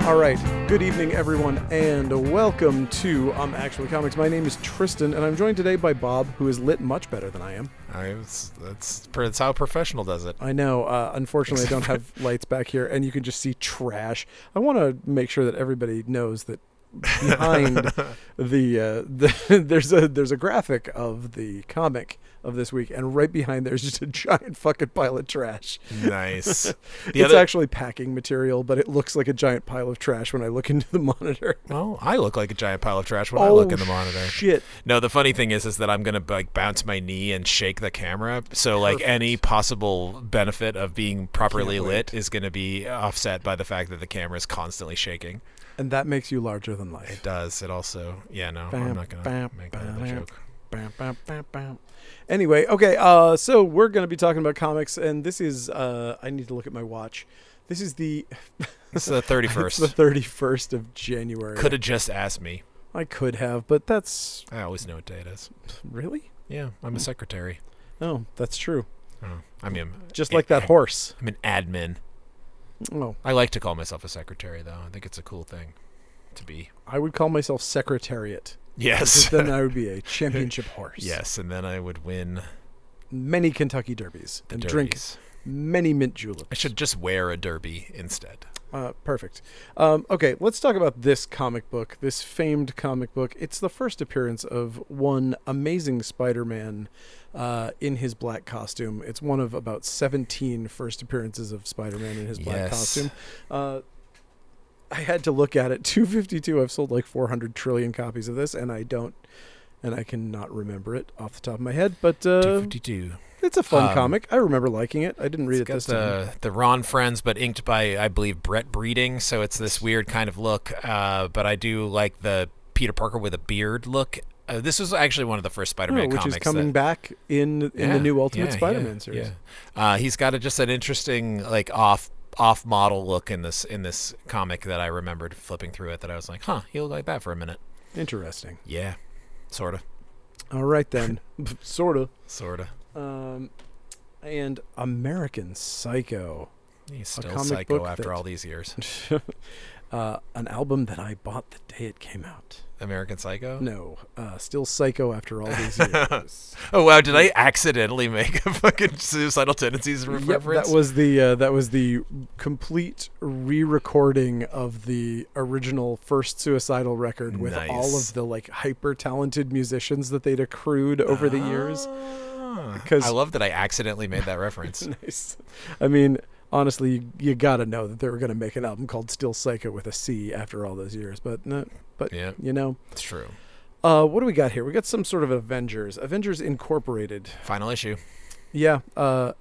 All right, good evening, everyone, and welcome to Actually Comics. My name is Tristan, and I'm joined today by Bob, who is lit much better than I am. That's how a professional does it. I know. Unfortunately, I don't have lights back here, and you can just see trash. I want to make sure that everybody knows that behind there's a graphic of the comic of this week, and right behind there's just a giant fucking pile of trash. Nice. It's actually packing material, but it looks like a giant pile of trash when I look into the monitor. Well, I look like a giant pile of trash when I look in the monitor. Shit. No, the funny thing is that I'm gonna bounce my knee and shake the camera, so Perfect. any possible benefit of being properly lit is gonna be offset by the fact that the camera is constantly shaking. And that makes you larger than life. It does. It also, I'm not gonna make that a joke. Anyway, okay, so we're going to be talking about comics, and this is, I need to look at my watch. This is the... It's the 31st. It's the 31st of January. Could have just asked me. I could have, but that's... I always know what day it is. Really? Yeah, I'm a secretary. Oh, that's true. Oh, I mean... Just like that horse. I'm an admin. Oh. I like to call myself a secretary, though. I think it's a cool thing to be. I would call myself Secretariat. Yes. Then I would be a championship horse. Yes, and then I would win many Kentucky Derbies and drink many mint juleps. I should just wear a derby instead. Perfect. Okay, let's talk about this comic book, this famed comic book. It's the first appearance of one amazing Spider-Man in his black costume. It's one of about 17 first appearances of Spider-Man in his black costume. I had to look at it. 252. I've sold like 400 trillion copies of this, and I cannot remember it off the top of my head. But 252. It's a fun comic. I remember liking it. I didn't read it this time. The Ron Friends, but inked by, I believe, Brett Breeding. So it's this weird kind of look. But I do like the Peter Parker with a beard look. This was actually one of the first Spider-Man comics. Which is coming back in the new Ultimate Spider-Man series. Yeah. He's got just an interesting, like, off-model look in this comic that I remembered flipping through it, that I was like, huh, he looked like that for a minute. Interesting. Yeah, sort of. All right, then. Sort of. And American Psycho. He's still psycho after all these years. An album that I bought the day it came out. American Psycho? No, still psycho after all these years. Oh wow! Did I accidentally make a fucking Suicidal Tendencies reference? That was the complete re-recording of the original first Suicidal record with all of the like hyper talented musicians that they'd accrued over the years. Because I love that I accidentally made that reference. Nice. I mean, honestly, you got to know that they were going to make an album called Still Psycho with a C after all those years, but yeah, you know, it's true. What do we got here? We got some sort of Avengers Incorporated final issue. Yeah, I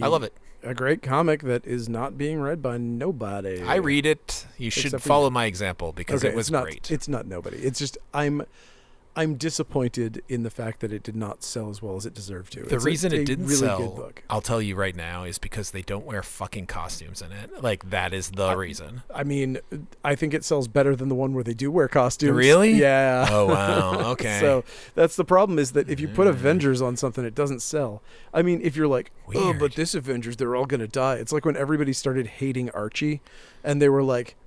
love it. A great comic that is not being read by nobody. I read it. You should follow my example because it was great. It's not nobody. It's just I'm disappointed in the fact that it did not sell as well as it deserved to. The reason it didn't sell, I'll tell you right now, is because they don't wear fucking costumes in it. Like, that is the reason. I mean, I think it sells better than the one where they do wear costumes. Really? Yeah. Oh, wow. Okay. So that's the problem, is that if you put Avengers on something, it doesn't sell. I mean, if you're like, oh, but this Avengers, they're all going to die. It's like when everybody started hating Archie, and they were like,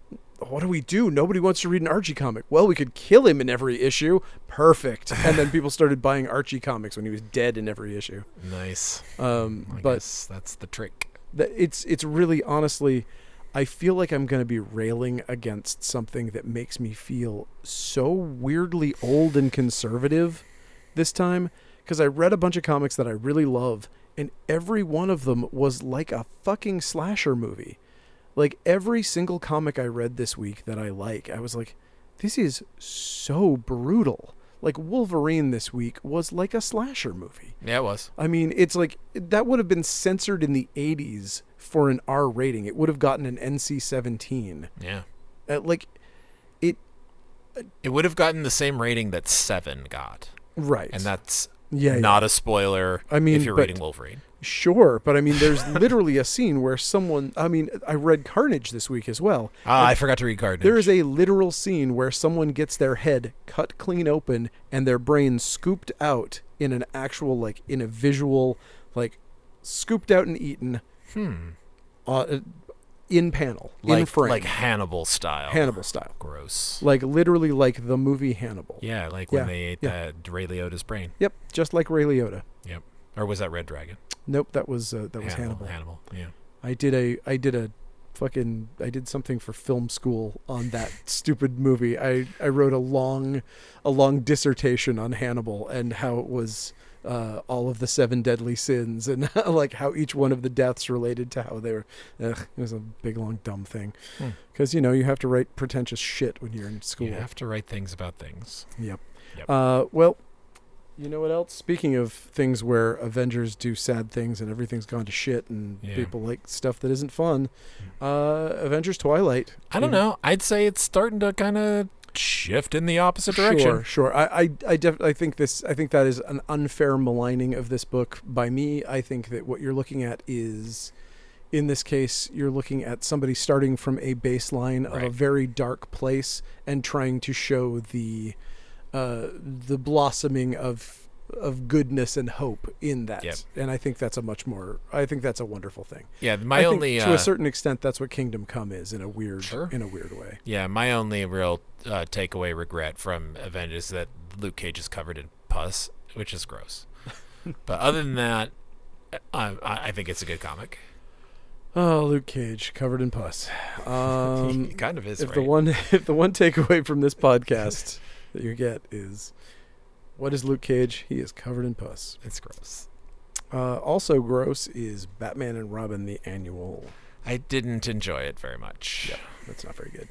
what do we do? Nobody wants to read an Archie comic. Well, we could kill him in every issue. Perfect. And then people started buying Archie comics when he was dead in every issue. Nice. I guess that's the trick. It's really, honestly, I feel like I'm going to be railing against something that makes me feel so weirdly old and conservative this time, because I read a bunch of comics that I really love, and every one of them was like a fucking slasher movie. Like, every single comic I read this week that I like, I was like, this is so brutal. Like, Wolverine this week was like a slasher movie. Yeah, it was. I mean, it's like, that would have been censored in the 80s for an R rating. It would have gotten an NC-17. Yeah. It would have gotten the same rating that Seven got. Right. And that's not a spoiler if you're reading Wolverine. Sure, but I mean, there's literally a scene where someone... I mean, I read Carnage this week as well. I forgot to read Carnage. There is a literal scene where someone gets their head cut clean open and their brain scooped out in an actual, like, in a visual, like, scooped out and eaten. in panel, like, in frame. like Hannibal style. Hannibal style. Gross. Like literally like the movie Hannibal. Yeah, like when they ate Ray Liotta's brain. Yep, just like Ray Liotta. Yep. Or was that Red Dragon? Nope, that was Hannibal. Hannibal, yeah. I did something for film school on that stupid movie. I wrote a long dissertation on Hannibal and how it was all of the 7 deadly sins and like how each one of the deaths related to how they were. It was a big long dumb thing because you have to write pretentious shit when you're in school. You have to write things about things. Yep. Well, you know what else? Speaking of things where Avengers do sad things and everything's gone to shit and people like stuff that isn't fun, Avengers Twilight. I don't know. I'd say it's starting to kind of shift in the opposite direction. Sure. I think that is an unfair maligning of this book by me. I think that what you're looking at is, in this case, you're looking at somebody starting from a baseline of a very dark place and trying to show the blossoming of goodness and hope in that. And I think that's a wonderful thing. Yeah, to a certain extent that's what Kingdom Come is in a weird way. Yeah, my only real takeaway regret from Avengers is that Luke Cage is covered in pus, which is gross. But other than that, I think it's a good comic. Oh, Luke Cage covered in pus. He kind of is. If the one takeaway from this podcast that you get is, what is Luke Cage? He is covered in pus. It's gross. Also gross is Batman and Robin the Annual. I didn't enjoy it very much. Yeah, that's not very good.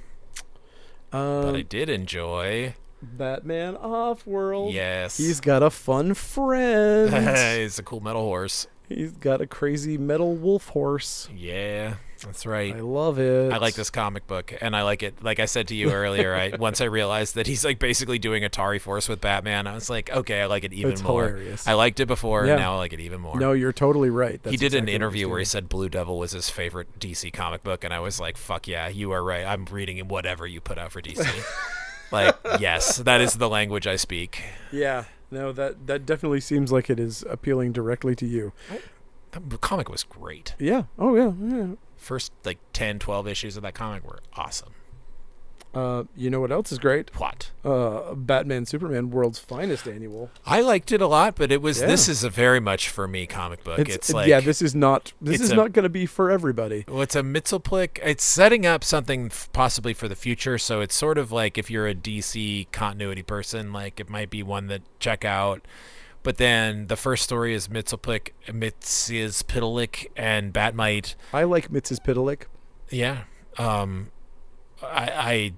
But I did enjoy Batman Off-World. Yes. He's got a fun friend. He's a cool metal horse. He's got a crazy metal wolf horse. Yeah, that's right. I love it. I like this comic book, and I like it. Like I said to you earlier, once I realized that he's like basically doing Atari Force with Batman, I was like, okay, I like it even more. Hilarious. I liked it before, and now I like it even more. No, you're totally right. He did an interview where he said Blue Devil was his favorite DC comic book, and I was like, fuck yeah, you are right. I'm reading whatever you put out for DC. Like, yes, that is the language I speak. Yeah. No, that definitely seems like it is appealing directly to you. The comic was great. Yeah. Oh, yeah. First, 10, 12 issues of that comic were awesome. You know what else is great? What? Batman Superman World's Finest Annual. I liked it a lot, but this is a very much for me comic book. It's like, this is not going to be for everybody. Well, it's a Mitzelplick. It's setting up something possibly for the future, so it's sort of like if you're a DC continuity person, like it might be one that check out. But then the first story is Mitzelplick, Mitzvahpitalik, and Batmite. I like Mitzvahpitalik. Yeah. I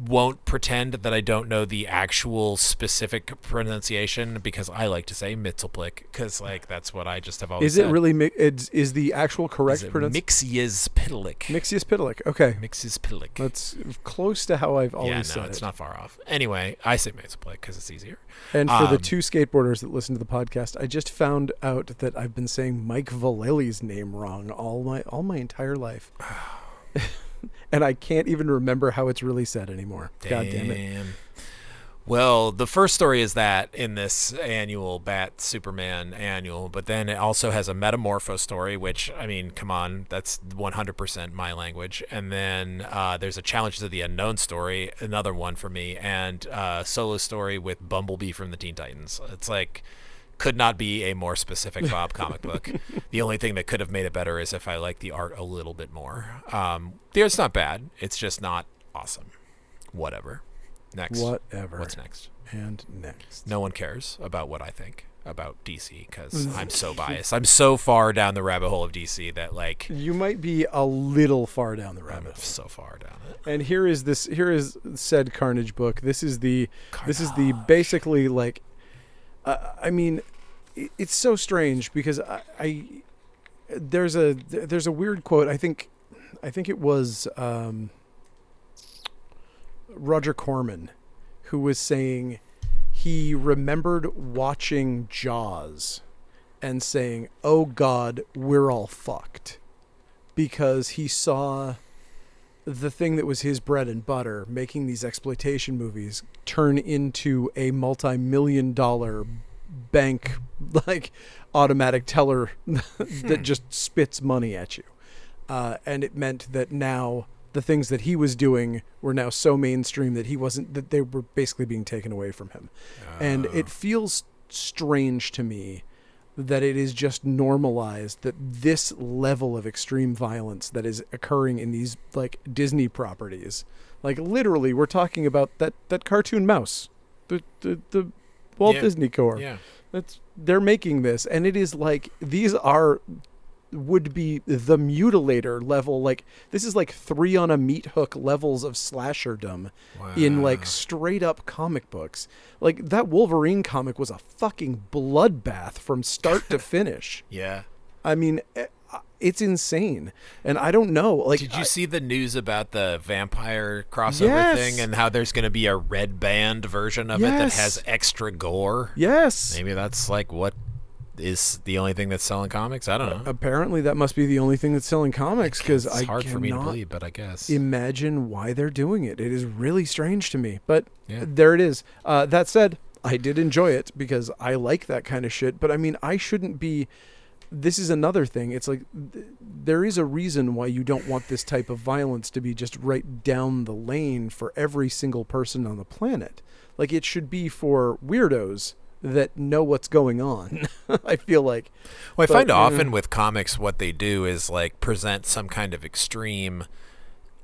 won't pretend that I don't know the actual specific pronunciation because I like to say Mitzelplick because that's what I just have always said. Is it really? Is the actual correct pronunciation? Mitzvahpitalik. Mitzvahpitalik. Okay. Mitzvahpitalik. That's close to how I've always said it. Yeah, no, it's not far off. Anyway, I say Mitzelplick because it's easier. And for the 2 skateboarders that listen to the podcast, I just found out that I've been saying Mike Vallely's name wrong all my entire life. And I can't even remember how it's really said anymore. God damn it. Well, the first story is that in this annual Bat Superman annual, but then it also has a Metamorpho story, which, I mean, come on, that's 100% my language. And then there's a Challenge to the Unknown story, another one for me, and a solo story with Bumblebee from the Teen Titans. It's like, could not be a more specific Bob comic book. The only thing that could have made it better is if I like the art a little bit more. It's not bad. It's just not awesome. Whatever. Next. Whatever. What's next? And next. No one cares about what I think about DC because I'm so biased. I'm so far down the rabbit hole of DC that you might be a little far down the rabbit hole. So far down it. And here is said Carnage book. This is the basically I mean, it's so strange because there's a weird quote. I think it was Roger Corman who was saying he remembered watching Jaws and saying, "Oh God, we're all fucked," because he saw the thing that was his bread and butter, making these exploitation movies, turn into a multi-million-dollar bank automatic teller that just spits money at you. and it meant that now the things that he was doing were now so mainstream that that they were basically being taken away from him. And it feels strange to me that it is just normalized that this level of extreme violence that is occurring in these like Disney properties, like literally we're talking about that cartoon mouse, the Walt Disney Corps. Yeah. They're making this, and it is like would be the mutilator level. Like this is like 3 on a meat hook levels of slasherdom in like straight up comic books. Like that Wolverine comic was a fucking bloodbath from start to finish. Yeah. I mean, it's insane. And I don't know. Like, did you see the news about the vampire crossover thing and how there's going to be a red band version of it that has extra gore? Yes. Maybe that's like what is the only thing that's selling comics? I don't know. Apparently that must be the only thing that's selling comics, because it's hard for me to believe, but I guess imagine why they're doing it. It is really strange to me, but there it is. That said, I did enjoy it because I like that kind of shit, but I mean, I shouldn't be. This is another thing. It's like there is a reason why you don't want this type of violence to be just right down the lane for every single person on the planet. Like it should be for weirdos that know what's going on. I feel like. Well, I find often with comics what they do is like present some kind of extreme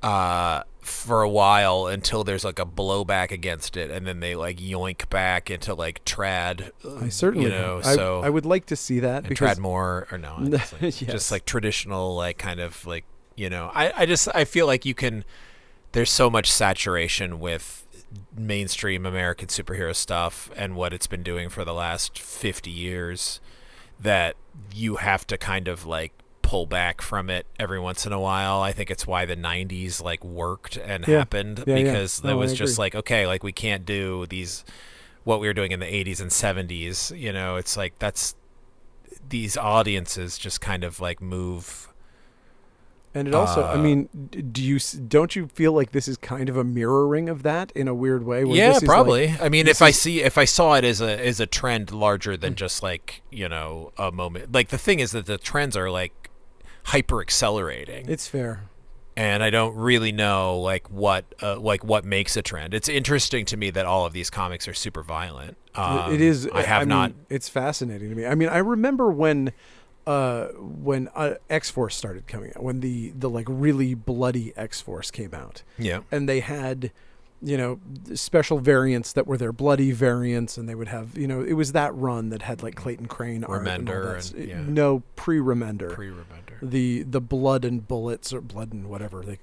for a while until there's like a blowback against it, and then they like yoink back into like trad. I certainly I would like to see that, because trad more or no, like, just like traditional, like kind of like, I feel like there's so much saturation with mainstream American superhero stuff and what it's been doing for the last 50 years that you have to kind of like pull back from it every once in a while. I think it's why the 90s like worked and happened, because it was just like, okay, like we can't do what we were doing in the 80s and 70s, it's like these audiences just kind of like move. And it also, I mean, don't you feel like this is kind of a mirroring of that in a weird way? Yeah, probably. Like, I mean, if I saw it as a trend larger than just like, a moment. Like the thing is that the trends are like hyper accelerating. It's fair. And I don't really know like what makes a trend. It's interesting to me that all of these comics are super violent. It is. I mean, it's fascinating to me. I mean, I remember when X-Force started coming out, when the like really bloody X-Force came out. Yeah. And they had, special variants that were their bloody variants, and they would have, it was that run that had like Clayton Crane art Remender no, pre-Remender. Pre-Remender. The blood and bullets, or blood and whatever the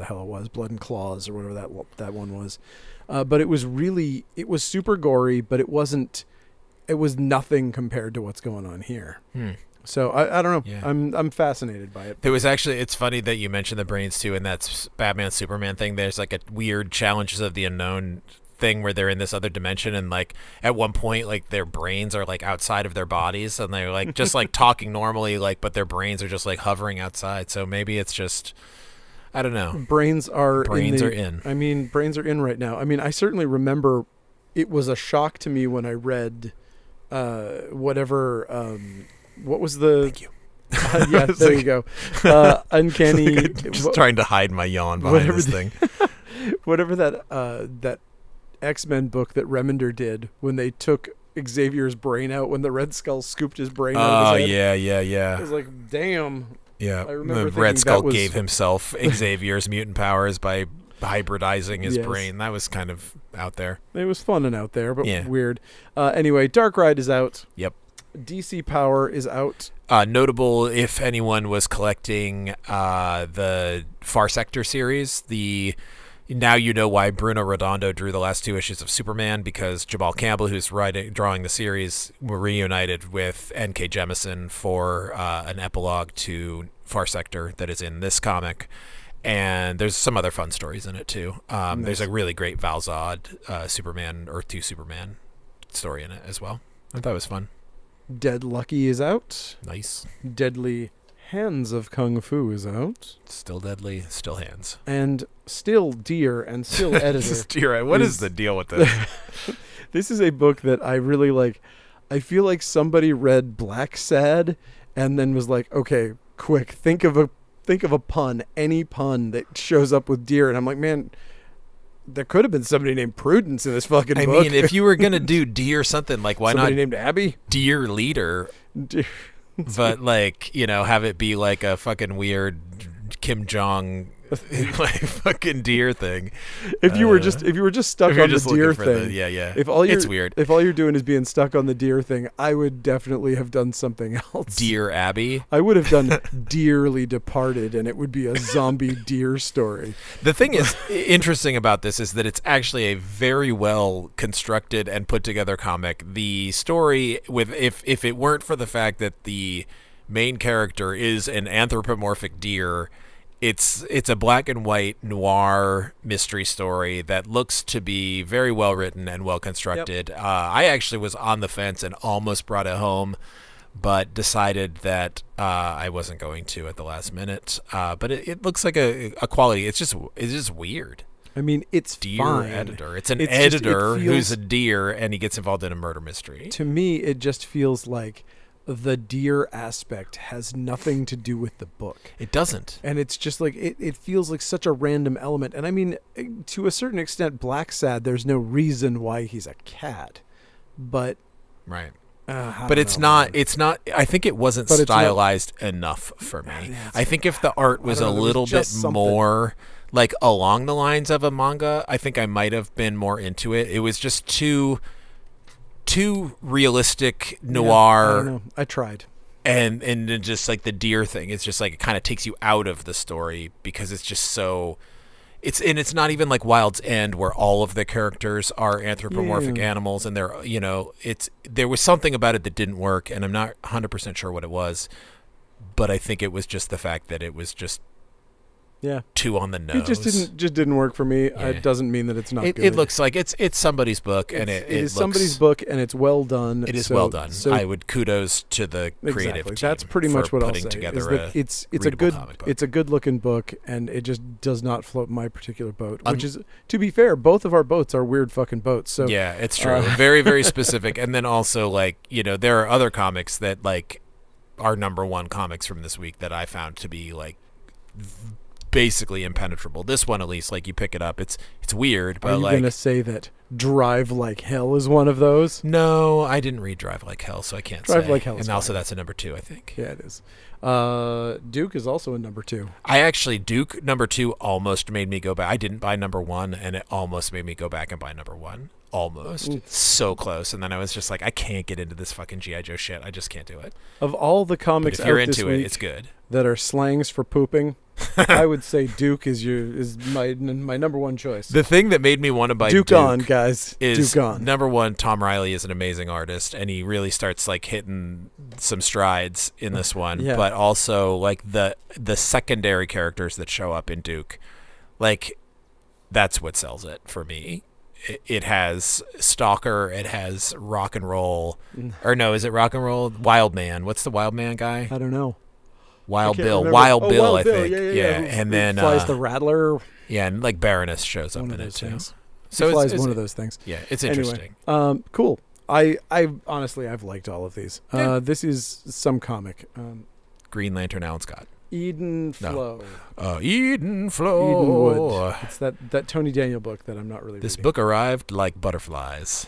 hell it was, blood and claws or whatever that one was. But it was super gory, but it was nothing compared to what's going on here. So I don't know. Yeah. I'm fascinated by it. There was actually, it's funny that you mentioned the brains too, and that's Batman Superman thing. There's like a weird Challenges of the Unknown thing where they're in this other dimension, and like at one point like their brains are like outside of their bodies, and they're like just like talking normally, like, but their brains are just like hovering outside. So maybe it's just, I don't know. Brains are in. I mean, brains are in right now. I mean, I certainly remember it was a shock to me when I read what was the? Thank you. Yeah, there you go. Uncanny. Just trying to hide my yawn behind this thing. Whatever that X-Men book that Remender did when they took Xavier's brain out, when the Red Skull scooped his brain out of his head. Yeah. I was like, damn. Yeah, I remember the Red Skull gave himself Xavier's mutant powers by hybridizing his brain. That was kind of out there. It was fun and out there, but weird. Anyway, Dark Ride is out. Yep. DC Power is out. Notable, if anyone was collecting the Far Sector series, now you know why Bruno Redondo drew the last 2 issues of Superman, because Jamal Campbell, who's drawing the series, were reunited with N.K. Jemisin for an epilogue to Far Sector that is in this comic. And there's some other fun stories in it too. Nice. There's a really great Val Zod Superman, Earth 2 Superman story in it as well. I thought it was fun. Dead Lucky is out. Nice. Deadly Hands of Kung Fu is out. Still deadly, still hands. And Still Deer and Still Editor. What is the deal with this? This is a book that I really like. I feel like somebody read Black Sad and then was like, okay, quick, think of a think of a pun, any pun that shows up with deer, and I'm like, man, there could have been somebody named Prudence in this fucking book. I mean, if you were gonna do deer something, like why somebody not named Abby? deer leader? Deer. But like, you know, have it be like a fucking weird Kim Jong like fucking deer thing. If you were just stuck on the deer thing, yeah. It's weird. If all you're doing is being stuck on the deer thing, I would definitely have done something else. Dear Abby. I would have done Dearly Departed, and it would be a zombie deer story. The thing is interesting about this is that it's actually a very well constructed and put together comic. The story, with if it weren't for the fact that the main character is an anthropomorphic deer, it's a black and white noir mystery story that looks to be very well written and well constructed. Yep. I actually was on the fence and almost brought it home, but decided that I wasn't going to at the last minute. But it looks like a quality. It's just weird. I mean, it's deer fine. Editor. It's an editor who's a deer, and he gets involved in a murder mystery. To me, it just feels like the deer aspect has nothing to do with the book. It doesn't. And it's just like, it feels like such a random element. And I mean, to a certain extent, Black Sad, there's no reason why he's a cat. But... Right. But it's not, I think it wasn't stylized enough for me. I think if the art was a little bit more like along the lines of a manga, I think I might have been more into it. It was just too realistic noir. I don't know. I tried. And just like the deer thing, it's just like it kind of takes you out of the story because it's just so... It's not even like Wild's End where all of the characters are anthropomorphic animals, and they're, you know, there was something about it that didn't work, and I'm not 100% sure what it was, but I think it was just the fact that it was just too on the nose. It just didn't work for me. It doesn't mean that it's not good. It looks like it's somebody's book, and it is somebody's book, and it's well done. It is well done. So I would kudos to the creative team. That's pretty much what I'll say. Together it's a good looking book, and it just does not float my particular boat. Which is, to be fair, both of our boats are weird fucking boats. So yeah, it's true. Very, very specific. And then also, like, you know, there are other comics that like are number one comics from this week that I found to be like basically impenetrable. This one, at least, like, you pick it up, it's weird, but... Are you gonna say that Drive Like Hell is one of those? No, I didn't read Drive Like Hell, so I can't say. Drive Like Hell is and also that's a number 2, I think. Yeah, it is. Duke is also a number 2. Duke number 2 almost made me go back. I didn't buy number 1, and it almost made me go back and buy number 1. Almost. So close. And then I was just like, I can't get into this fucking G.I. Joe shit. I just can't do it. Of all the comics but if you're out into this week it's good. That are slangs for pooping, I would say Duke is my number 1 choice. The thing that made me want to buy Duke on, guys. Is Duke on. Number 1, Tom Riley is an amazing artist, and he really starts like hitting some strides in this one. Yeah. But also like the secondary characters that show up in Duke, like that's what sells it for me. It has Stalker, it has Rock and Roll, or no, is it Rock and Roll? Wild Man. What's the Wild Man guy? I don't know. Wild Bill. Remember. Wild Bill, Wild I Bill. think. Yeah. And then flies the Rattler. Yeah, and like Baroness shows up in it too. Things. So he flies one of those things. Yeah, it's interesting. Anyway, cool. I honestly, I've liked all of these. This is some comic. Green Lantern, Alan Scott. Eden Flow. Eden Flow. Edenwood. It's that Tony Daniel book that I'm not really This reading. book arrived like butterflies.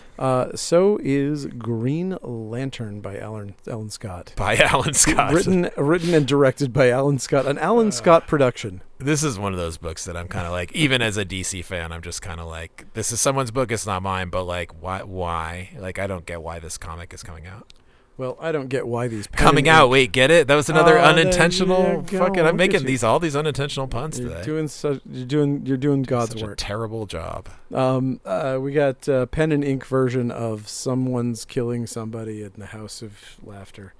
So is Green Lantern by Alan Scott. By Alan Scott. Written and directed by Alan Scott. An Alan Scott production. This is one of those books that I'm kind of like, even as a DC fan, I'm just kind of like, this is someone's book, it's not mine, but like, why? Like, I don't get why this comic is coming out. Well, I don't get why these coming out. Wait, get it? That was another unintentional. Fucking, I'm making all these unintentional puns today. You're doing God's such work. A terrible job. We got a pen and ink version of Someone's Killing Somebody in the House of Laughter,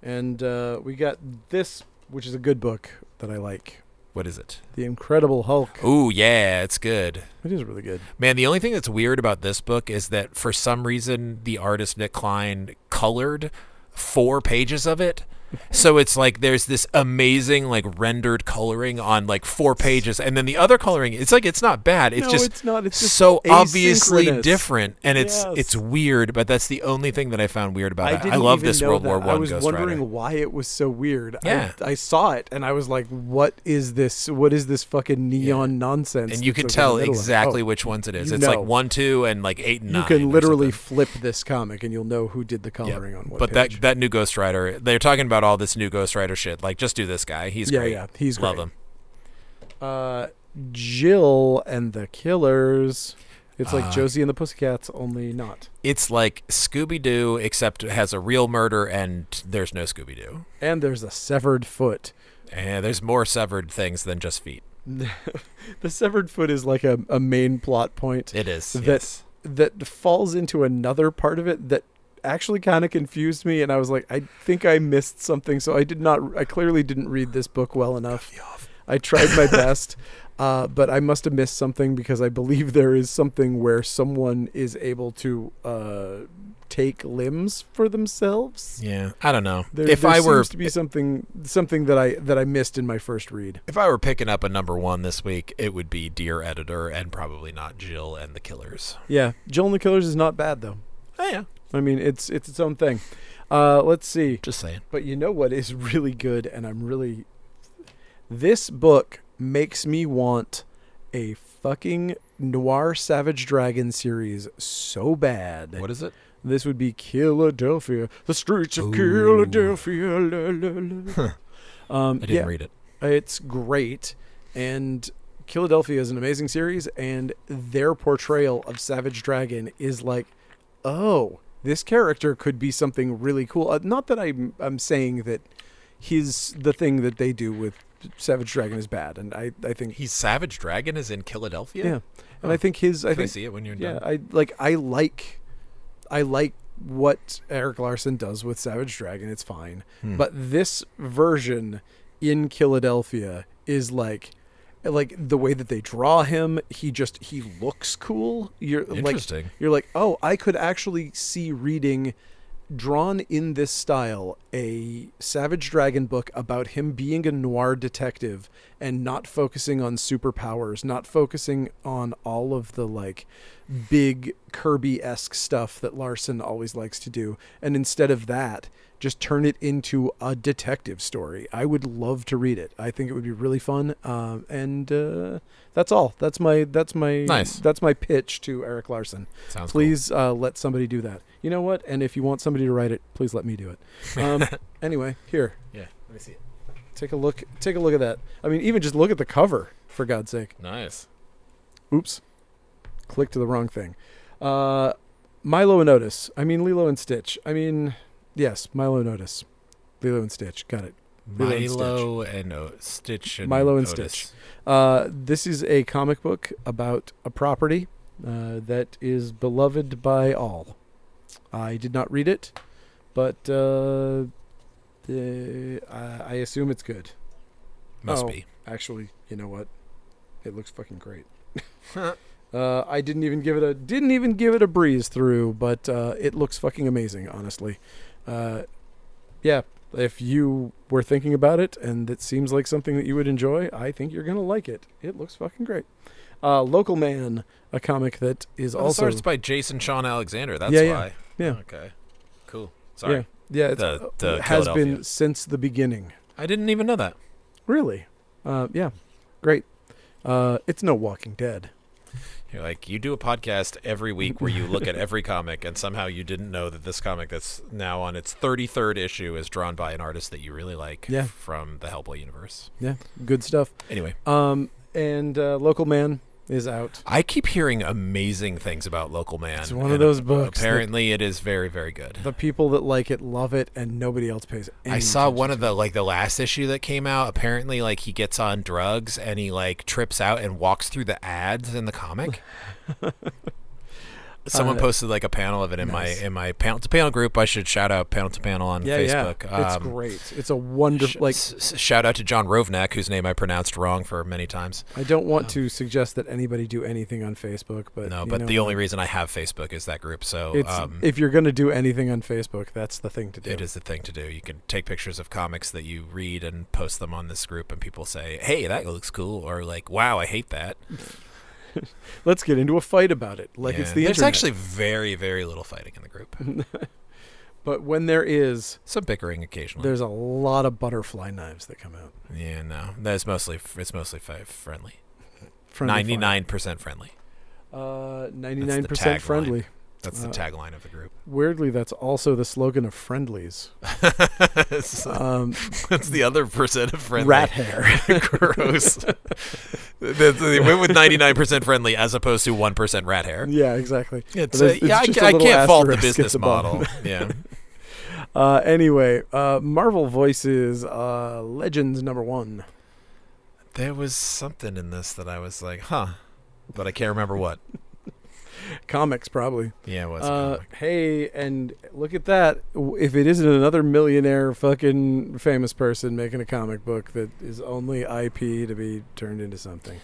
and we got this, which is a good book that I like. What is it? The Incredible Hulk. Ooh, yeah, it's good. It is really good. Man, the only thing that's weird about this book is that for some reason the artist Nick Klein colored 4 pages of it. So it's like there's this amazing like rendered coloring on like 4 pages, and then the other coloring, it's like it's not bad. It's just it's not. It's just so obviously asynchronous. different, and Yes. it's weird. But that's the only thing that I found weird about it. didn't I love even this know World that. War One I was Ghost wondering Rider. why it was so weird. Yeah. I saw it and I was like, "What is this? What is this fucking neon nonsense?" And you that's can like in tell the middle of it? exactly Oh, which ones it is. you It's know. like 1, 2, and like 8 and 9. You can or literally something. flip this comic and you'll know who did the coloring on what But page. that new Ghost Rider, they're talking about all this new Ghost Rider shit. Like, just do this guy. He's great. Yeah, he's Love great. him. Jill and the Killers. It's like Ah. Josie and the Pussycats, only not. It's like Scooby-Doo, except it has a real murder and there's no Scooby-Doo. And there's a severed foot. And there's more severed things than just feet. The severed foot is like a main plot point It is. that yes. that falls into another part of it that actually kind of confused me, and I was like, I think I missed something, so I clearly didn't read this book well enough. I tried my best, but I must have missed something, because I believe there is something where someone is able to take limbs for themselves. Yeah. I don't know. There seems to be something that I missed in my first read. If I were picking up a number 1 this week, it would be Dear Editor and probably not Jill and the Killers. Yeah, Jill and the Killers is not bad though. Oh, yeah. I mean, it's its own thing. Let's see. Just saying. But you know what is really good, and this book makes me want a fucking Noir Savage Dragon series so bad. What is it? This would be Philadelphia, the streets of Ooh. Philadelphia. La, la, la. I didn't read it. It's great, and Philadelphia is an amazing series, and their portrayal of Savage Dragon is like, oh, this character could be something really cool. Not that I'm saying that the thing that they do with Savage Dragon is bad, and I think He's Savage Dragon is in Philadelphia? yeah, and I think Can I see it when you're yeah, done? I like what Eric Larson does with Savage Dragon. It's fine, but this version in Philadelphia is like the way that they draw him. He looks cool. Interesting. You're like, oh, I could actually see reading, drawn in this style, a Savage Dragon book about him being a noir detective and not focusing on superpowers, not focusing on all of the like big Kirby-esque stuff that Larson always likes to do, and instead of that, just turn it into a detective story. I would love to read it. I think it would be really fun. And that's all. That's my Nice. That's my pitch to Eric Larson. Sounds Please let somebody do that. You know what? And if you want somebody to write it, please let me do it. Anyway, here, cool. Yeah. Let me see it. take a look at that. I mean, even just look at the cover, for God's sake. Nice. Oops, clicked to the wrong thing. Milo and Otis. I mean, Lilo and Stitch. I mean, yes, Milo and Otis. Lilo and Stitch. Got it. Milo and Stitch. And Milo and Otis. Stitch. This is a comic book about a property that is beloved by all. I did not read it, but I assume it's good. Must be. Actually, you know what? It looks fucking great. I didn't even give it a breeze through, but it looks fucking amazing, honestly. Yeah, if you were thinking about it and it seems like something that you would enjoy, I think you're gonna like it. It looks fucking great. Local Man, a comic that is also it's by Jason Sean Alexander. That's Yeah, why. yeah. Okay. Cool. Sorry. yeah, it's, The it has Philadelphia. been since the beginning. I didn't even know that. Really? Yeah, great. It's no Walking Dead. You're like, you do a podcast every week where you look at every comic, and somehow you didn't know that this comic that's now on its 33rd issue is drawn by an artist that you really like Yeah. from the Hellboy universe. Yeah, good stuff. Anyway, And Local Man is out. I keep hearing amazing things about Local Man. It's one of and those books that- Apparently, it is very, very good. The people that like it love it, and nobody else pays any I saw attention one to of the last issue that came out. Apparently, like he gets on drugs and he like trips out and walks through the ads in the comic. Someone posted like a panel of it in nice. my panel to panel group. I should shout out panel to panel on Facebook. Yeah. It's great. It's a wonderful shout out to John Rovnak, whose name I pronounced wrong for many times. I don't want to suggest that anybody do anything on Facebook, but no, but the only reason I have Facebook is that group. So if you're going to do anything on Facebook, that's the thing to do. It is the thing to do. You can take pictures of comics that you read and post them on this group, and people say, "Hey, that looks cool," or like, "Wow, I hate that." Let's get into a fight about it. Like it's the There's internet. actually very, very little fighting in the group. But when there is some bickering occasionally, there's a lot of butterfly knives that come out. Yeah, no, it's mostly friendly. 99% friendly. 99% friendly. That's the tagline of the group. Weirdly, that's also the slogan of Friendlies. That's the other percent of friendly. Rat hair. Gross. They went with 99% friendly as opposed to 1% rat hair. Yeah, exactly. I can't fault the business model. Yeah. Anyway, Marvel voices Legends #1. There was something in this that I was like, huh, but I can't remember what. Comics, probably. Yeah, it was a comic. Hey, and look at that. If it isn't another millionaire fucking famous person making a comic book that is only IP to be turned into something.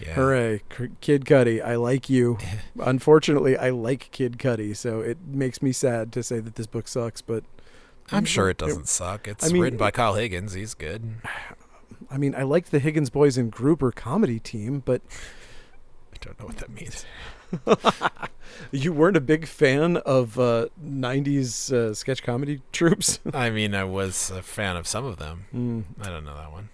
Yeah. Hooray. Kid Cudi, I like you. Unfortunately, I like Kid Cudi, so it makes me sad to say that this book sucks, but... I'm sure it doesn't suck. It's written by Kyle Higgins. He's good. I mean, I liked the Higgins boys in grouper comedy team, but... I don't know what that means. You weren't a big fan of 90s sketch comedy troupes? I mean, I was a fan of some of them. I don't know that one.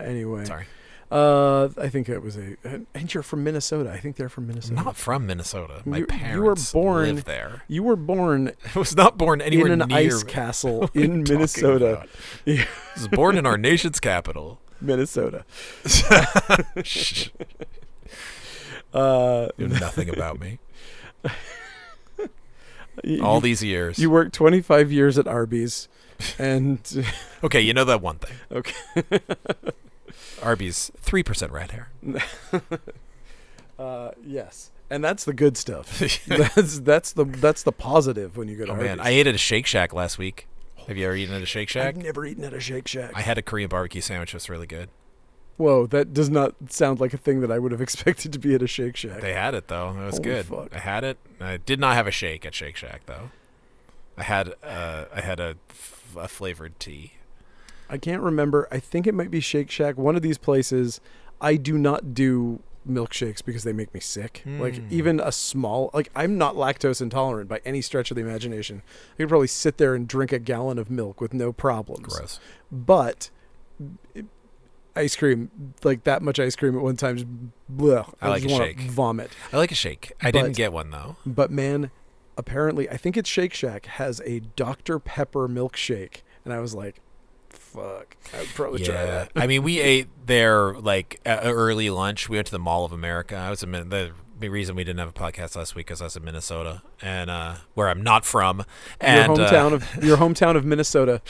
Anyway. Sorry. I think it was and you're from Minnesota. I think they're from Minnesota. Not from Minnesota. My parents you were born, lived there. You were born I was not born anywhere in an near ice castle in Minnesota. I was born in our nation's capital. Minnesota. You know nothing about me. All these years. You worked 25 years at Arby's. And okay, you know that one thing. Okay. Arby's 3% rat hair. Yes. And that's the good stuff. that's the positive when you go to Arby's. Man, I ate at a Shake Shack last week. Have you ever eaten at a Shake Shack? I've never eaten at a Shake Shack. I had a Korean barbecue sandwich. It was really good. Whoa, that does not sound like a thing that I would have expected to be at a Shake Shack. They had it, though. It was Holy good. Fuck. I had it. I did not have a shake at Shake Shack, though. I had a flavored tea. I can't remember. I think it might be Shake Shack. One of these places. I do not do milkshakes because they make me sick. Like even a small, like I'm not lactose intolerant by any stretch of the imagination. I could probably sit there and drink a gallon of milk with no problems. Gross. But ice cream, like that much ice cream at one time, just, bleh, I like just a want shake. to vomit. I like a shake. I didn't get one, though. But man, apparently, I think it's Shake Shack has a Dr. Pepper milkshake. And I was like, fuck, I'd probably try that. I mean, we ate there like early lunch. We went to the Mall of America. I was the reason we didn't have a podcast last week is I was in Minnesota, and where I'm not from. And your hometown of Minnesota,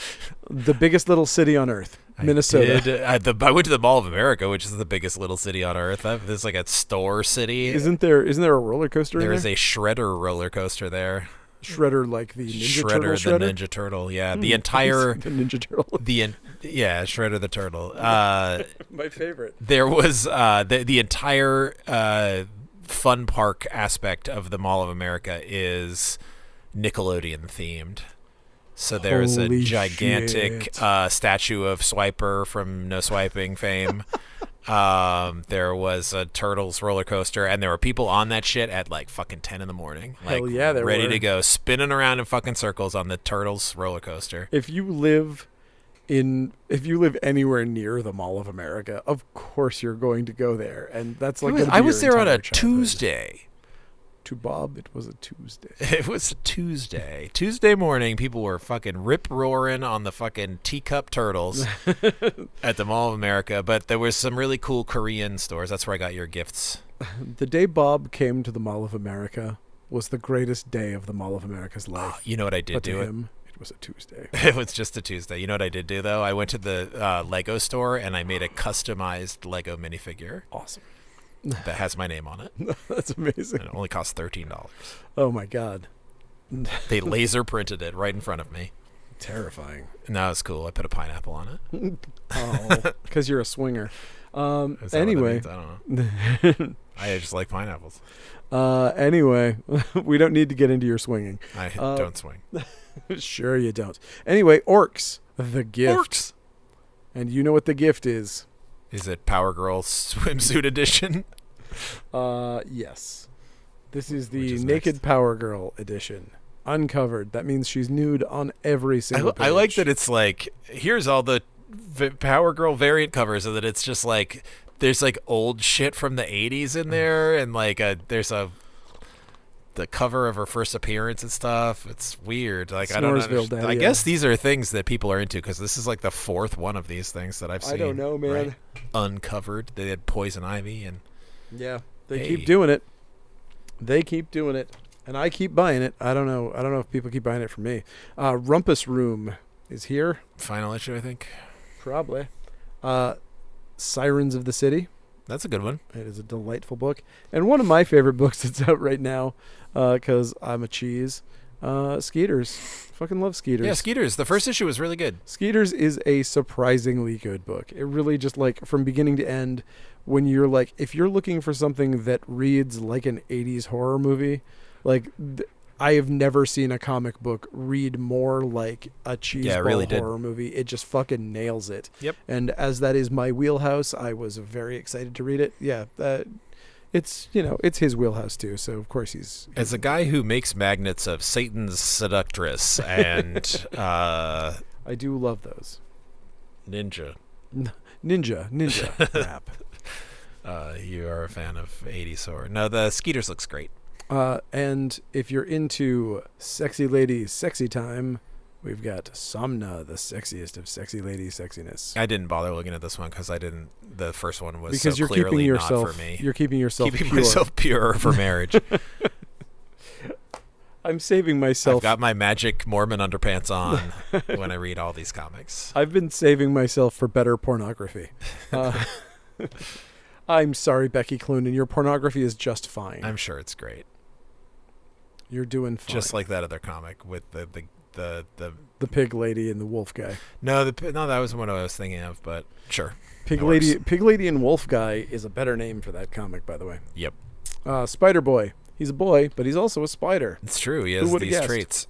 the biggest little city on earth. Minnesota. I went to the Mall of America, which is the biggest little city on earth. There's like a store city. Isn't there a roller coaster? There is a Shredder roller coaster there. Shredder, like the Ninja Turtle. Shredder, the Ninja Turtle. Yeah, the entire the Ninja Turtle. Shredder the Turtle. My favorite. There was the entire fun park aspect of the Mall of America is Nickelodeon themed. So there's a gigantic statue of Swiper from No Swiping fame. There was a Turtles roller coaster, and there were people on that shit at like fucking 10 in the morning. Like, hell yeah, they ready were. to go, spinning around in fucking circles on the Turtles roller coaster. If you live anywhere near the Mall of America, of course you're going to go there, and that's like I was there on a Tuesday. To Bob, it was a Tuesday. It was a Tuesday. Tuesday morning, people were fucking rip-roaring on the fucking teacup turtles at the Mall of America, but there was some really cool Korean stores. That's where I got your gifts. The day Bob came to the Mall of America was the greatest day of the Mall of America's life. You know what I did but do? To him, it was a Tuesday. It was just a Tuesday. You know what I did do, though? I went to the Lego store, and I made a customized Lego minifigure. Awesome. that has my name on it. That's amazing. And it only costs $13. Oh my God. They laser printed it right in front of me. Terrifying. No, it's cool. I put a pineapple on it. Oh, because you're a swinger. Is that what that Anyway, means? I don't know. I just like pineapples. anyway, we don't need to get into your swinging. I don't swing. Sure you don't. Anyway, Orcs, the gift. Orcs. And you know what the gift is. Is it Power Girl swimsuit edition? Yes. This is the Which is Naked next? Power Girl edition. Uncovered. That means she's nude on every single page. I like that it's like, here's all the Power Girl variant covers, and that it's just like, there's like old shit from the 80s in there, and like there's the cover of her first appearance and stuff. It's weird. Like, I don't Snoresville know. Daddy, I guess these are things that people are into, because this is like the fourth one of these things that I've seen. I don't know, man. Right? Uncovered. They had Poison Ivy, and Yeah. They Hey. keep doing it. They keep doing it. And I keep buying it. I don't know. I don't know if people keep buying it from me. Rumpus Room is here. final issue, I think. Probably. Sirens of the City. That's a good one. It is a delightful book. And one of my favorite books that's out right now, because I'm a cheese, Skeeters. Fucking love Skeeters. Yeah, Skeeters. The first issue was really good. Skeeters is a surprisingly good book. It really just, like, from beginning to end, when you're like, if you're looking for something that reads like an 80s horror movie, like, I have never seen a comic book read more like a cheeseball really did. horror movie. It just fucking nails it. Yep. And as that is my wheelhouse, I was very excited to read it. Yeah, it's, you know, it's his wheelhouse too. So of course he's As a guy who makes magnets of Satan's seductress and I do love those. Ninja, Ninja rap. you are a fan of 80s horror. No, the Skeeters looks great. And if you're into sexy lady sexy time, we've got Somna, the sexiest of sexy lady sexiness. I didn't bother looking at this one because the first one was Because so you're clearly keeping yourself, not for me. you're keeping yourself Keeping pure. myself pure for marriage. I'm saving myself. I've got my magic Mormon underpants on when I read all these comics. I've been saving myself for better pornography. I'm sorry, Becky Cloonan. Your pornography is just fine. I'm sure it's great. You're doing fine. Just like that other comic with the pig lady and the wolf guy. no, that was what I was thinking of, but sure. Pig That lady, works. pig lady and wolf guy is a better name for that comic, by the way. Yep. Spider Boy. He's a boy, but he's also a spider. It's true. He Who has would've these guessed? traits.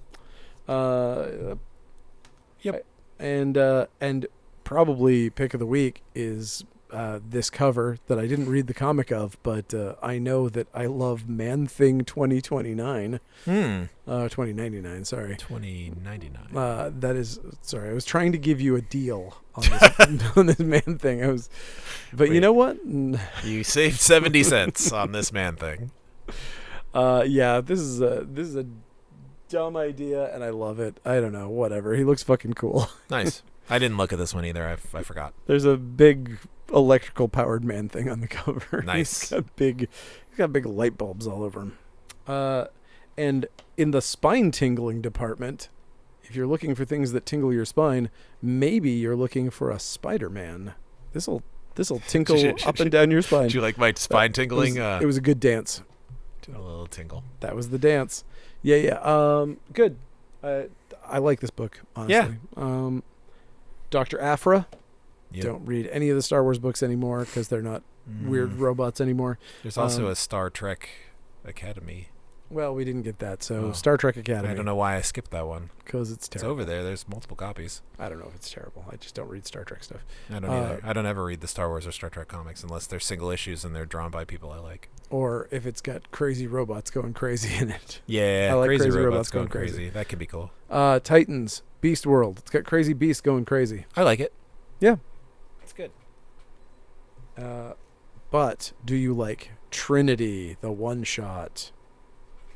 Yep. And probably pick of the week is this cover that I didn't read the comic of, but I know that I love Man Thing 2029. 2099, sorry. 2099. That is, sorry, I was trying to give you a deal on this, on this Man Thing. But you Wait. know what? You saved 70 cents on this Man Thing. Yeah, this is a dumb idea, and I love it. I don't know, whatever. He looks fucking cool. Nice. I didn't look at this one either. I forgot. There's a big electrical powered Man Thing on the cover. Nice. He's got big light bulbs all over him. And in the spine tingling department, if you're looking for things that tingle your spine, maybe you're looking for a Spider-Man. This'll tinkle up and down your spine. Did you like my spine tingling? It was a good dance. A little tingle. That was the dance. Yeah. Good. I like this book, honestly. Yeah. Dr. Aphra. Yep. Don't read any of the Star Wars books anymore because they're not weird robots anymore. There's also a Star Trek Academy. Well, we didn't get that, so Star Trek Academy. I don't know why I skipped that one. Because it's It's terrible. over there. There's multiple copies. I don't know if it's terrible. I just don't read Star Trek stuff. I don't either. I don't ever read the Star Wars or Star Trek comics unless they're single issues and they're drawn by people I like. Or if it's got crazy robots going crazy in it. Yeah, I like crazy crazy robots robots going going crazy. That could be cool. Titans, Beast World. It's got crazy beasts going crazy. I like it. Yeah. It's good. But do you like Trinity, the one-shot?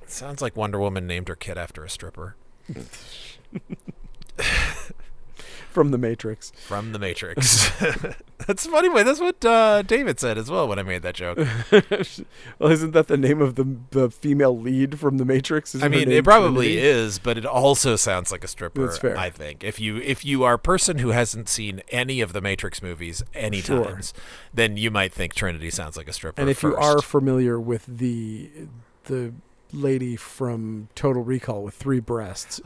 It sounds like Wonder Woman named her kid after a stripper. From The Matrix. From The Matrix. That's funny. That's what David said as well when I made that joke. Well, isn't that the name of the female lead from The Matrix? I mean, it probably is, but it also sounds like a stripper. That's fair. I think if you are a person who hasn't seen any of the Matrix movies any times, then you might think Trinity sounds like a stripper. And if you are familiar with the lady from Total Recall with 3 breasts,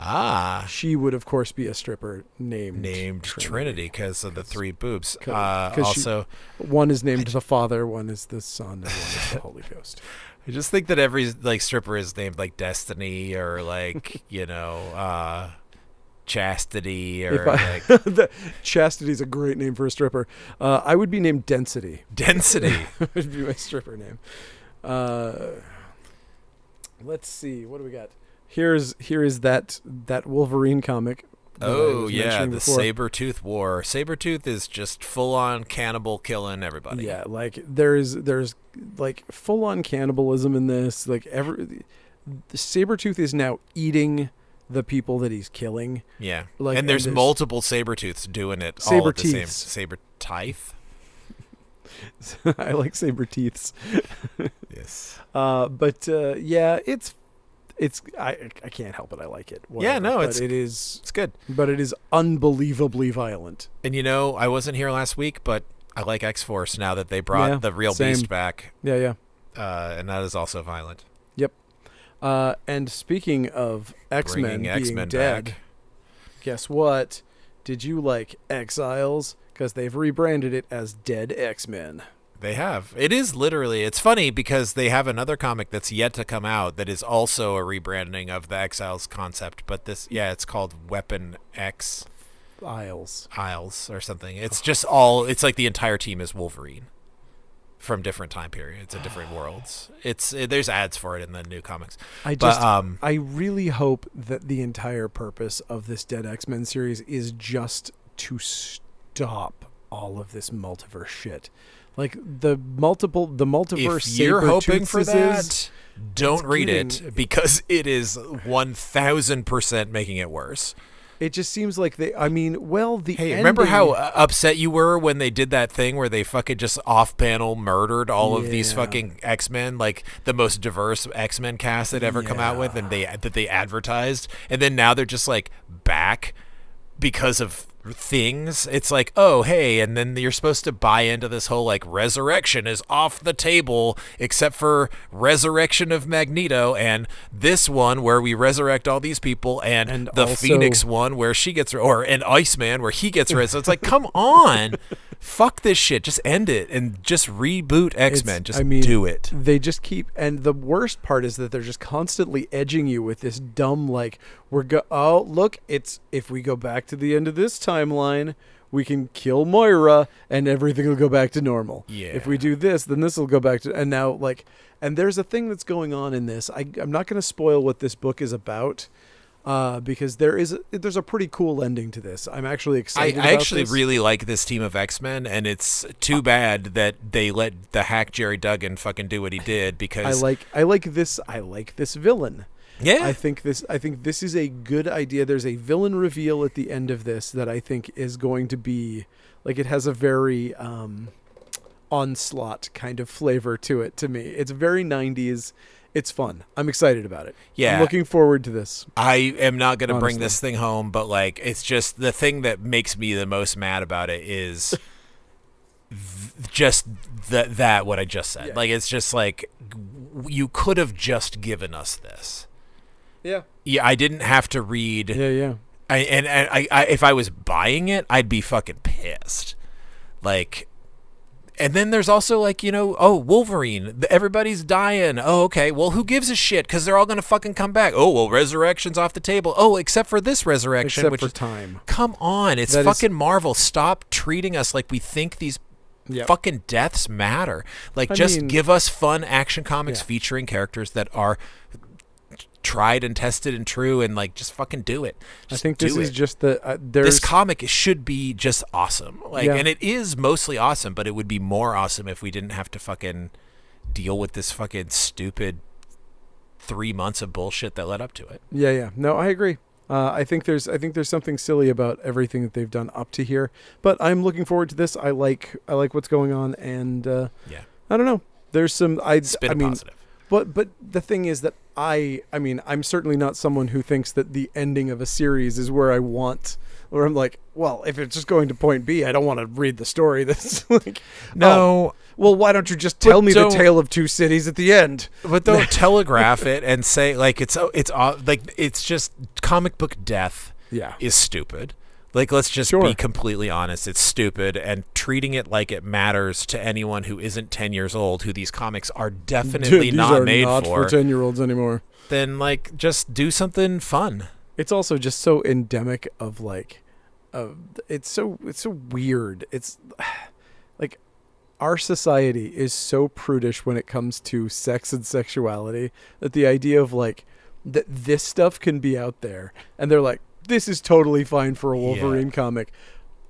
she would of course be a stripper named Trinity because of the 3 boobs. Also, one is named the Father, one is the Son, and one is the Holy Ghost. I just think that every stripper is named like Destiny or Chastity or Chastity is a great name for a stripper. I would be named Density. Density would be my stripper name. Let's see, what do we got? Here is that Wolverine comic. Oh yeah, the Sabretooth War. Sabretooth is just full on cannibal killing everybody. Yeah, like there's like full on cannibalism in this. Like the Sabretooth is now eating the people that he's killing. Yeah. And there's multiple Sabretooths doing it all at the same Sabertooth. I like saber teeths. Yes. But it's I can't help it. I like it. Whatever. Yeah, no, it's good. But it is unbelievably violent. And I wasn't here last week, but I like X-Force now that they brought the real Beast back. Yeah. And that is also violent. Yep. And speaking of X-Men being dead, back. Guess what? Did you like Exiles? Because they've rebranded it as Dead X-Men. They have. It is literally. It's funny because they have another comic that's yet to come out that is also a rebranding of the Exiles concept. But it's called Weapon X. Isles or something. It's just it's like the entire team is Wolverine from different time periods and different worlds. There's ads for it in the new comics. I really hope that the entire purpose of this Dead X-Men series is just to stop all of this multiverse shit. Like the multiverse. If you're hoping for that, don't read it because it is 1,000% making it worse. It just seems like remember how upset you were when they did that thing where they fucking just off-panel murdered all of these fucking X-Men, like the most diverse X-Men cast they'd ever come out with, and that they advertised, and then now they're just like back because of things. It's like, oh hey, and then you're supposed to buy into this whole like resurrection is off the table except for Resurrection of Magneto and this one where we resurrect all these people and the also, Phoenix one where she gets or an Iceman where he gets rid. So it's like, come on. Fuck this shit. Just end it and just reboot X-Men. Do it. They just keep, and the worst part is that they're just constantly edging you with this dumb like if we go back to the end of this timeline, we can kill Moira and everything will go back to normal. Yeah. If we do this, then this will go back to, and now and there's a thing that's going on in this. I'm not going to spoil what this book is about. Because there's a pretty cool ending to this. I'm actually excited about I actually this. really like this team of X-Men, and it's too bad that they let the hack Jerry Duggan fucking do what he did because I like this villain. Yeah. I think this is a good idea. There's a villain reveal at the end of this that I think is going to be like, it has a very Onslaught kind of flavor to it to me. It's very 90s. It's fun. I'm excited about it. Yeah. I'm looking forward to this. I am not going to bring this thing home, but like, it's just the thing that makes me the most mad about it is just that what I just said. Yeah. Like, it's just like, you could have just given us this. Yeah. Yeah. I didn't have to read. Yeah. I if I was buying it, I'd be fucking pissed. Like, and then there's also like, Wolverine, everybody's dying. Oh, okay. Well, who gives a shit? Because they're all going to fucking come back. Oh, well, resurrection's off the table. Oh, except for this resurrection. Except for time. Come on. It's fucking Marvel. Stop treating us like we think these fucking deaths matter. Like, give us fun action comics featuring characters that are tried and tested and true, and like, just fucking do it. I think this is just this comic should be just awesome. Like, and it is mostly awesome, but it would be more awesome if we didn't have to fucking deal with this fucking stupid 3 months of bullshit that led up to it. Yeah. No, I agree. I think there's something silly about everything that they've done up to here, but I'm looking forward to this. I like what's going on, and Yeah. I don't know. There's some Spin positive. But the thing is that I mean, I'm certainly not someone who thinks that the ending of a series is where I want, where I'm like, well, if it's just going to point B, I don't want to read the story. That's like, No. oh, well, why don't you just tell me the tale of two cities at the end? But don't telegraph it and say like it's like it's just comic book death. Yeah. Is stupid. Like, let's just be completely honest. It's stupid, and treating it like it matters to anyone who isn't 10 years old, who these comics are definitely not made not for 10-year-olds anymore. Then, like, just do something fun. It's also just so endemic of like, it's so weird. It's like our society is so prudish when it comes to sex and sexuality that the idea of like that this stuff can be out there, and they're like, this is totally fine for a Wolverine comic.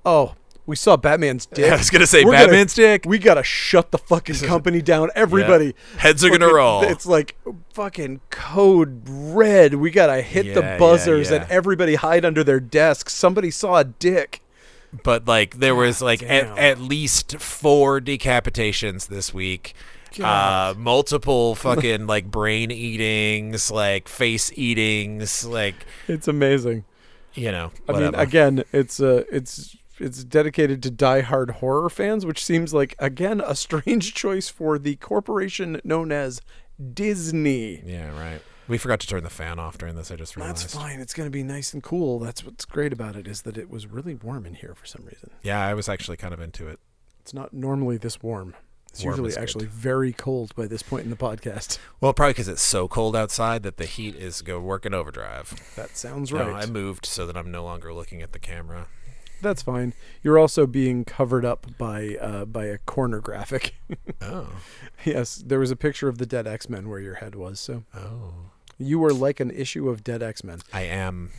Oh, we saw Batman's dick. I was going to say Batman's dick. We got to shut the fucking company down. Everybody. Heads are going to roll. It's like fucking code red. We got to hit the buzzers and everybody hide under their desks. Somebody saw a dick. But like there was like at least 4 decapitations this week. Multiple fucking like brain eatings, like face eatings, like it's amazing. You know, whatever. I mean, again, it's dedicated to diehard horror fans, which seems like again a strange choice for the corporation known as Disney. Yeah, right. We forgot to turn the fan off during this. I just realized. That's fine. It's going to be nice and cool. That's what's great about it, is that it was really warm in here for some reason. Yeah, I was actually kind of into it. It's not normally this warm. It's usually actually very cold by this point in the podcast. Well, probably because it's so cold outside that the heat is working overdrive. That sounds right. No, I moved so that I'm no longer looking at the camera. That's fine. You're also being covered up by a corner graphic. Oh. Yes, there was a picture of the dead X-Men where your head was. So. Oh. You were like an issue of dead X-Men. I am.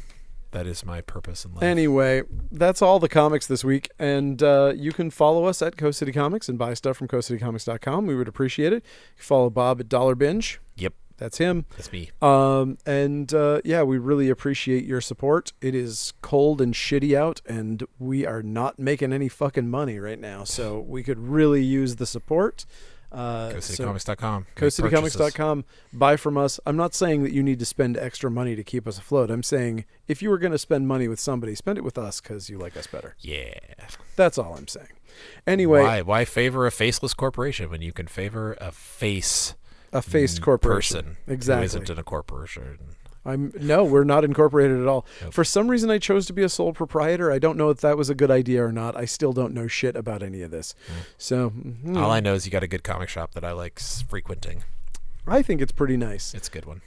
That is my purpose in life. Anyway, that's all the comics this week. And you can follow us at Coast City Comics and buy stuff from coastcitycomics.com. We would appreciate it. You follow Bob at Dollar Binge. Yep. That's him. That's me. Yeah, we really appreciate your support. It is cold and shitty out, and we are not making any fucking money right now. So we could really use the support. CoastCityComics.com. CoastCityComics.com. Buy from us. I'm not saying that you need to spend extra money to keep us afloat. I'm saying if you were going to spend money with somebody, spend it with us because you like us better. Yeah. That's all I'm saying. Anyway. Why favor a faceless corporation when you can favor a faced corporation? Person exactly. Who isn't in a corporation. No, we're not incorporated at all. Nope. For some reason, I chose to be a sole proprietor. I don't know if that was a good idea or not. I still don't know shit about any of this. So all I know is you got a good comic shop that I like frequenting. I think it's pretty nice. It's a good one.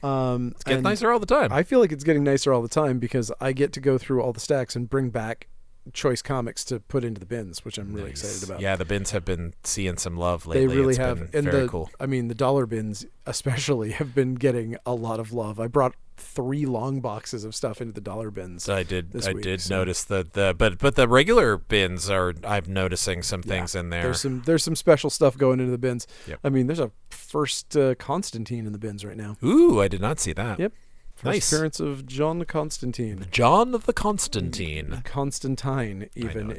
It's getting nicer all the time. I feel like it's getting nicer all the time because I get to go through all the stacks and bring back choice comics to put into the bins, which I'm really excited about. Yeah, the bins have been seeing some love lately. They really have. Been very cool. I mean, the dollar bins especially have been getting a lot of love. I brought 3 long boxes of stuff into the dollar bins. I did notice but the regular bins I'm noticing some things in there. There's some special stuff going into the bins. Yep. I mean, there's a first Constantine in the bins right now. Ooh, I did not see that. Yep. First appearance of John Constantine. John the Constantine. Constantine, even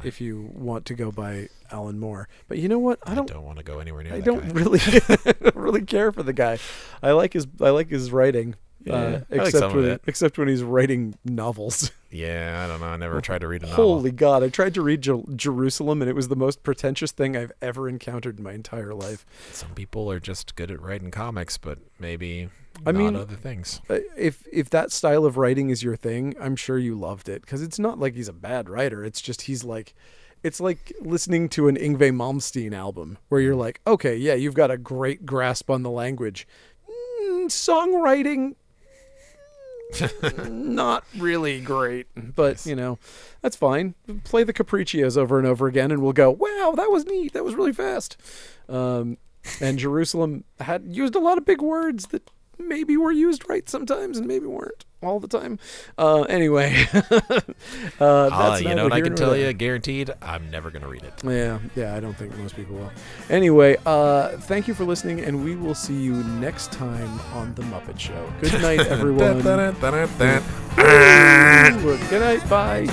if you want to go by Alan Moore. But you know what? I don't want to go anywhere near I that don't guy. really I don't really care for the guy. I like his writing. Yeah, except when he's writing novels. Yeah, I don't know. I never tried to read a novel. Holy God. I tried to read Jerusalem, and it was the most pretentious thing I've ever encountered in my entire life. Some people are just good at writing comics, but maybe not other things. If that style of writing is your thing, I'm sure you loved it, because it's not like he's a bad writer. It's just it's like listening to an Yngwie Malmsteen album, where you're like, okay, yeah, you've got a great grasp on the language. Songwriting... not really great, but nice. That's fine. Play the Capriccios over and over again and we'll go, wow, that was neat, that was really fast. And Jerusalem had used a lot of big words that maybe were used right sometimes and maybe weren't all the time. Anyway, that's you know what I can tell you, guaranteed, I'm never going to read it. Yeah, I don't think most people will. Anyway, thank you for listening, and we will see you next time on The Muppet Show. Good night, everyone. Good night, bye.